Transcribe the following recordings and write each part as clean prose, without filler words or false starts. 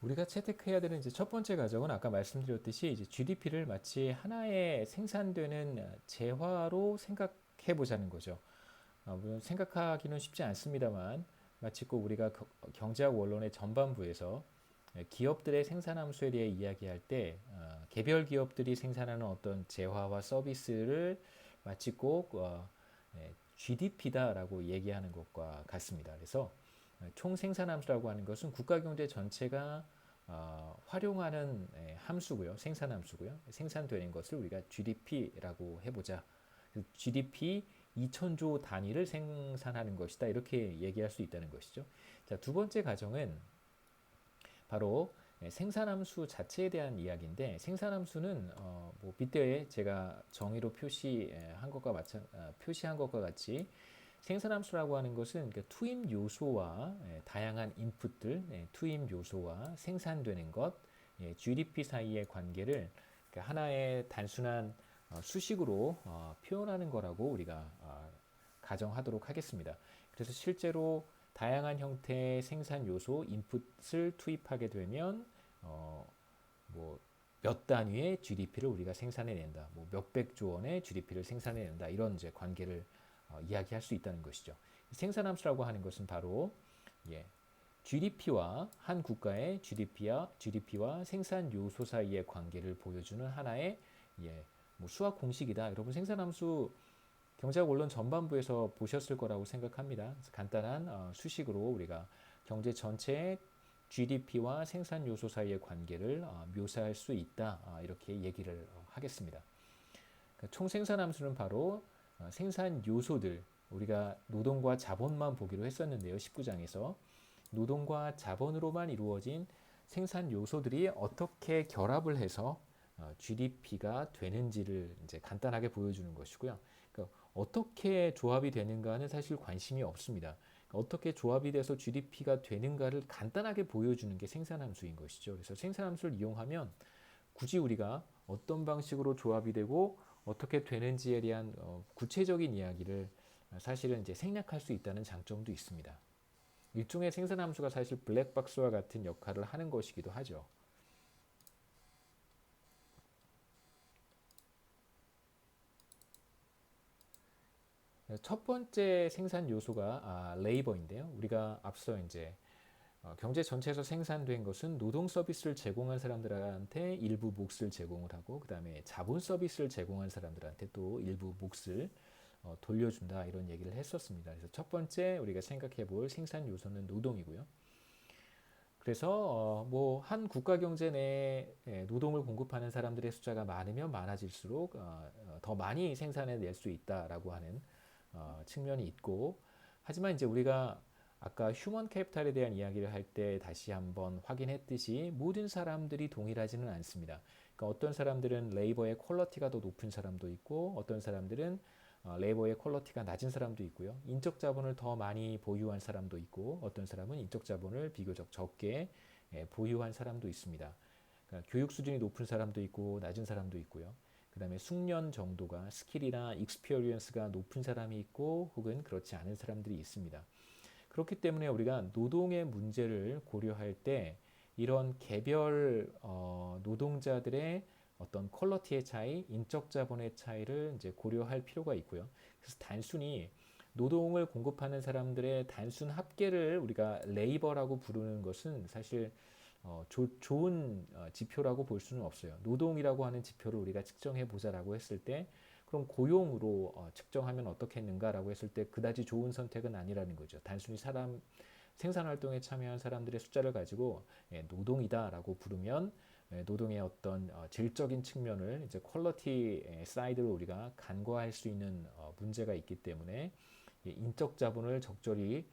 우리가 채택해야 되는 이제 첫 번째 과정은 아까 말씀드렸듯이 이제 GDP를 마치 하나의 생산되는 재화로 생각해 보자는 거죠. 물론 생각하기는 쉽지 않습니다만 마치 꼭 우리가 경제학 원론의 전반부에서 기업들의 생산 함수에 대해 이야기할 때 개별 기업들이 생산하는 어떤 재화와 서비스를 마치 꼭 GDP다라고 얘기하는 것과 같습니다. 그래서 총 생산 함수라고 하는 것은 국가 경제 전체가 활용하는 함수고요. 생산 함수고요. 생산되는 것을 우리가 GDP라고 해보자. GDP 2천조 단위를 생산하는 것이다. 이렇게 얘기할 수 있다는 것이죠. 자, 두 번째 가정은 바로 생산함수 자체에 대한 이야기인데 생산함수는 뭐 빗대에 제가 정의로 표시한 것과 같이 생산함수라고 하는 것은 그러니까 투입 요소와 다양한 인풋들, 투입 요소와 생산되는 것, GDP 사이의 관계를 그러니까 하나의 단순한 수식으로 표현하는 거라고 우리가 가정하도록 하겠습니다. 그래서 실제로 다양한 형태의 생산 요소, 인풋을 투입하게 되면 뭐몇 단위의 GDP를 우리가 생산해낸다. 뭐 몇백조 원의 GDP를 생산해낸다. 이런 이제 관계를 이야기할 수 있다는 것이죠. 생산함수라고 하는 것은 바로 GDP와 한 국가의 GDP와 생산 요소 사이의 관계를 보여주는 하나의 뭐 수학 공식이다. 여러분 생산함수 경제학 원론 전반부에서 보셨을 거라고 생각합니다. 간단한 수식으로 우리가 경제 전체의 GDP와 생산 요소 사이의 관계를 묘사할 수 있다. 이렇게 얘기를 하겠습니다. 그러니까 총생산 함수는 바로 생산 요소들, 우리가 노동과 자본만 보기로 했었는데요. 19장에서 노동과 자본으로만 이루어진 생산 요소들이 어떻게 결합을 해서 GDP가 되는지를 이제 간단하게 보여주는 것이고요. 그러니까 어떻게 조합이 되는가는 사실 관심이 없습니다. 그러니까 어떻게 조합이 돼서 GDP가 되는가를 간단하게 보여주는 게 생산함수인 것이죠. 그래서 생산함수를 이용하면 굳이 우리가 어떤 방식으로 조합이 되고 어떻게 되는지에 대한 구체적인 이야기를 사실은 이제 생략할 수 있다는 장점도 있습니다. 일종의 생산함수가 사실 블랙박스와 같은 역할을 하는 것이기도 하죠. 첫 번째 생산 요소가 레이버인데요. 우리가 앞서 이제 경제 전체에서 생산된 것은 노동 서비스를 제공한 사람들한테 일부 몫을 제공을 하고 그 다음에 자본 서비스를 제공한 사람들한테 또 일부 몫을 돌려준다 이런 얘기를 했었습니다. 그래서 첫 번째 우리가 생각해 볼 생산 요소는 노동이고요. 그래서 뭐 한 국가 경제 내에 노동을 공급하는 사람들의 숫자가 많으면 많아질수록 더 많이 생산해 낼 수 있다라고 하는 측면이 있고 하지만 이제 우리가 아까 휴먼 캐피탈에 대한 이야기를 할 때 다시 한번 확인했듯이 모든 사람들이 동일하지는 않습니다. 그러니까 어떤 사람들은 레이버의 퀄리티가 더 높은 사람도 있고 어떤 사람들은 레이버의 퀄리티가 낮은 사람도 있고요. 인적 자본을 더 많이 보유한 사람도 있고 어떤 사람은 인적 자본을 비교적 적게 보유한 사람도 있습니다. 그러니까 교육 수준이 높은 사람도 있고 낮은 사람도 있고요. 그 다음에 숙련 정도가 스킬이나 익스피리언스가 높은 사람이 있고 혹은 그렇지 않은 사람들이 있습니다. 그렇기 때문에 우리가 노동의 문제를 고려할 때 이런 개별 노동자들의 어떤 퀄리티의 차이, 인적 자본의 차이를 이제 고려할 필요가 있고요. 그래서 단순히 노동을 공급하는 사람들의 단순 합계를 우리가 레이버라고 부르는 것은 사실 좋은 지표라고 볼 수는 없어요. 노동이라고 하는 지표를 우리가 측정해 보자라고 했을 때 그럼 고용으로 측정하면 어떻겠는가라고 했을 때 그다지 좋은 선택은 아니라는 거죠. 단순히 생산 활동에 참여한 사람들의 숫자를 가지고 노동이다라고 부르면 노동의 어떤 질적인 측면을 이제 퀄리티 사이드로 우리가 간과할 수 있는 문제가 있기 때문에 인적 자본을 적절히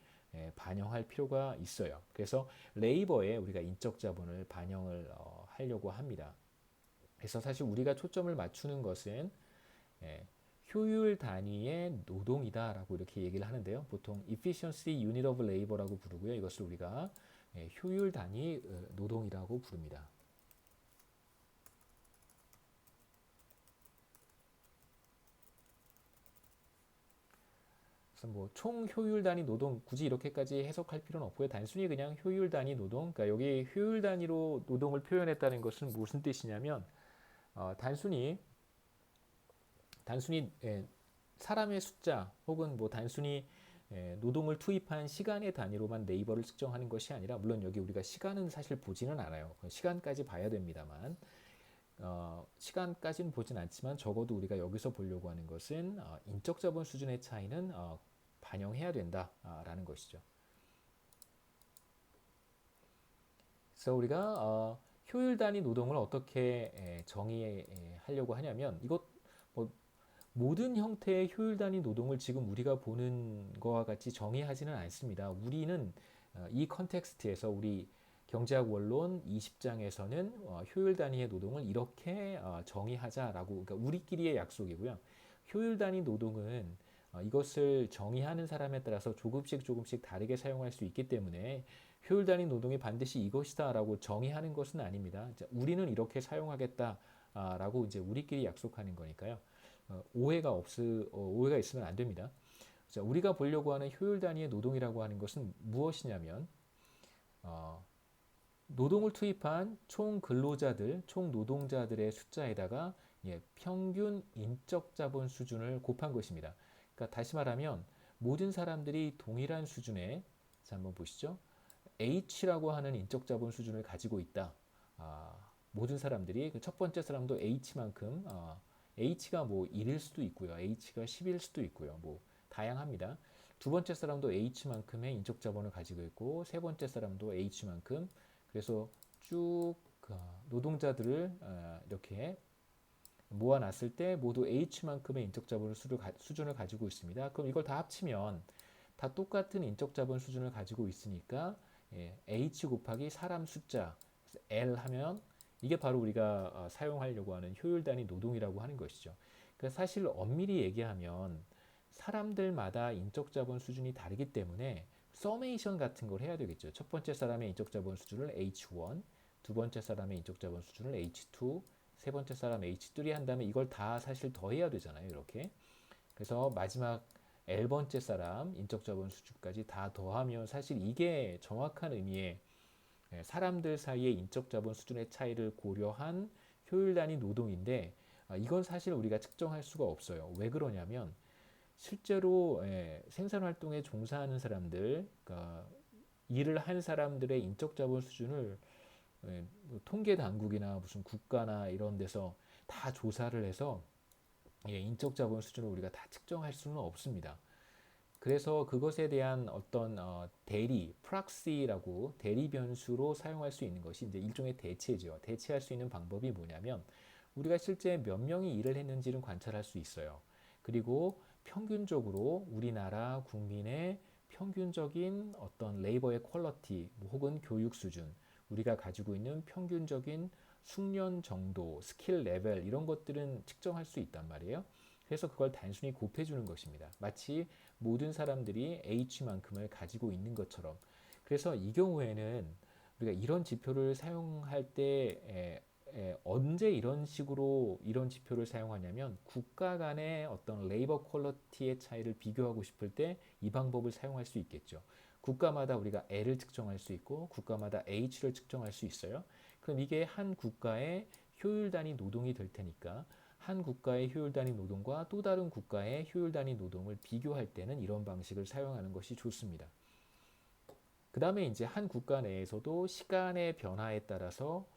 반영할 필요가 있어요. 그래서 레이버에 우리가 인적 자본을 반영을 하려고 합니다. 그래서 사실 우리가 초점을 맞추는 것은 효율 단위의 노동이다라고 이렇게 얘기를 하는데요. 보통 efficiency unit of labor라고 부르고요. 이것을 우리가 효율 단위 노동이라고 부릅니다. 그래서 뭐 총 효율 단위 노동 굳이 이렇게까지 해석할 필요는 없고요. 단순히 그냥 효율 단위 노동. 그러니까 여기 효율 단위로 노동을 표현했다는 것은 무슨 뜻이냐면 단순히 사람의 숫자 혹은 뭐 단순히 노동을 투입한 시간의 단위로만 네이버를 측정하는 것이 아니라 물론 여기 우리가 시간은 사실 보지는 않아요. 시간까지 봐야 됩니다만 시간까지는 보진 않지만 적어도 우리가 여기서 보려고 하는 것은 인적 자본 수준의 차이는 반영해야 된다라는 것이죠. 그래서 우리가 효율 단위 노동을 어떻게 정의하려고 하냐면 이것 뭐 모든 형태의 효율 단위 노동을 지금 우리가 보는 것과 같이 정의하지는 않습니다. 우리는 이 컨텍스트에서 우리 경제학 원론 20장에서는 효율 단위의 노동을 이렇게 정의하자라고 그러니까 우리끼리의 약속이고요. 효율 단위 노동은 이것을 정의하는 사람에 따라서 조금씩 다르게 사용할 수 있기 때문에 효율 단위 노동이 반드시 이것이다라고 정의하는 것은 아닙니다. 우리는 이렇게 사용하겠다라고 이제 우리끼리 약속하는 거니까요. 오해가 있으면 안 됩니다. 자, 우리가 보려고 하는 효율 단위의 노동이라고 하는 것은 무엇이냐면 노동을 투입한 총 근로자들, 총 노동자들의 숫자에다가 평균 인적 자본 수준을 곱한 것입니다. 그러니까 다시 말하면 모든 사람들이 동일한 수준의 자, 한번 보시죠. H라고 하는 인적 자본 수준을 가지고 있다. 모든 사람들이 그 첫 번째 사람도 H만큼 H가 뭐 1일 수도 있고요. H가 10일 수도 있고요. 뭐 다양합니다. 두 번째 사람도 H만큼의 인적 자본을 가지고 있고 세 번째 사람도 H만큼 그래서 쭉 노동자들을 이렇게 모아놨을 때 모두 H만큼의 인적 자본 수준을 가지고 있습니다. 그럼 이걸 다 합치면 다 똑같은 인적 자본 수준을 가지고 있으니까 H 곱하기 사람 숫자 L 하면 이게 바로 우리가 사용하려고 하는 효율 단위 노동이라고 하는 것이죠. 그러니까 사실 엄밀히 얘기하면 사람들마다 인적 자본 수준이 다르기 때문에 서메이션 같은 걸 해야 되겠죠. 첫 번째 사람의 인적 자본 수준을 H1, 두 번째 사람의 인적 자본 수준을 H2, 세 번째 사람 H3 한 다음에 이걸 다 사실 더해야 되잖아요. 이렇게. 그래서 마지막 L번째 사람 인적 자본 수준까지 다 더하면 사실 이게 정확한 의미의 사람들 사이의 인적 자본 수준의 차이를 고려한 효율 단위 노동인데 이건 사실 우리가 측정할 수가 없어요. 왜 그러냐면 실제로 생산 활동에 종사하는 사람들, 그러니까 일을 한 사람들의 인적 자본 수준을 뭐 통계 당국이나 무슨 국가나 이런 데서 다 조사를 해서 인적 자본 수준을 우리가 다 측정할 수는 없습니다. 그래서 그것에 대한 어떤 프락시라고 대리 변수로 사용할 수 있는 것이 이제 일종의 대체죠. 대체할 수 있는 방법이 뭐냐면 우리가 실제 몇 명이 일을 했는지는 관찰할 수 있어요. 그리고 평균적으로 우리나라 국민의 평균적인 어떤 레이버의 퀄리티 혹은 교육 수준, 우리가 가지고 있는 평균적인 숙련 정도, 스킬 레벨 이런 것들은 측정할 수 있단 말이에요. 그래서 그걸 단순히 곱해주는 것입니다. 마치 모든 사람들이 H만큼을 가지고 있는 것처럼. 그래서 이 경우에는 우리가 이런 지표를 사용할 때 언제 이런 식으로 이런 지표를 사용하냐면 국가 간의 어떤 레이버 퀄리티의 차이를 비교하고 싶을 때 이 방법을 사용할 수 있겠죠. 국가마다 우리가 L을 측정할 수 있고 국가마다 H를 측정할 수 있어요. 그럼 이게 한 국가의 효율 단위 노동이 될 테니까 한 국가의 효율 단위 노동과 또 다른 국가의 효율 단위 노동을 비교할 때는 이런 방식을 사용하는 것이 좋습니다. 그 다음에 이제 한 국가 내에서도 시간의 변화에 따라서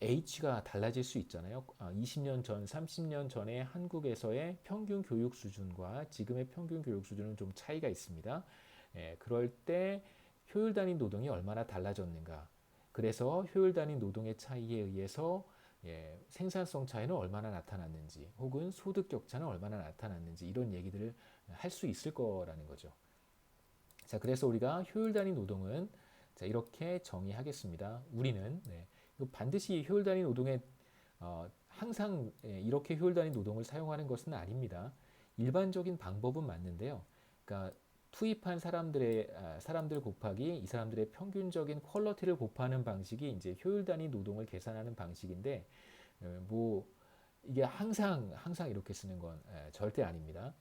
H가 달라질 수 있잖아요. 20년 전, 30년 전에 한국에서의 평균 교육 수준과 지금의 평균 교육 수준은 좀 차이가 있습니다. 그럴 때 효율 단위 노동이 얼마나 달라졌는가. 그래서 효율 단위 노동의 차이에 의해서 생산성 차이는 얼마나 나타났는지 혹은 소득 격차는 얼마나 나타났는지 이런 얘기들을 할 수 있을 거라는 거죠. 자, 그래서 우리가 효율 단위 노동은 자, 이렇게 정의하겠습니다. 우리는 반드시 효율 단위 노동에 항상 이렇게 효율 단위 노동을 사용하는 것은 아닙니다. 일반적인 방법은 맞는데요. 그러니까 투입한 사람들 곱하기 이 사람들의 평균적인 퀄리티를 곱하는 방식이 이제 효율 단위 노동을 계산하는 방식인데 뭐 이게 항상 이렇게 쓰는 건 절대 아닙니다.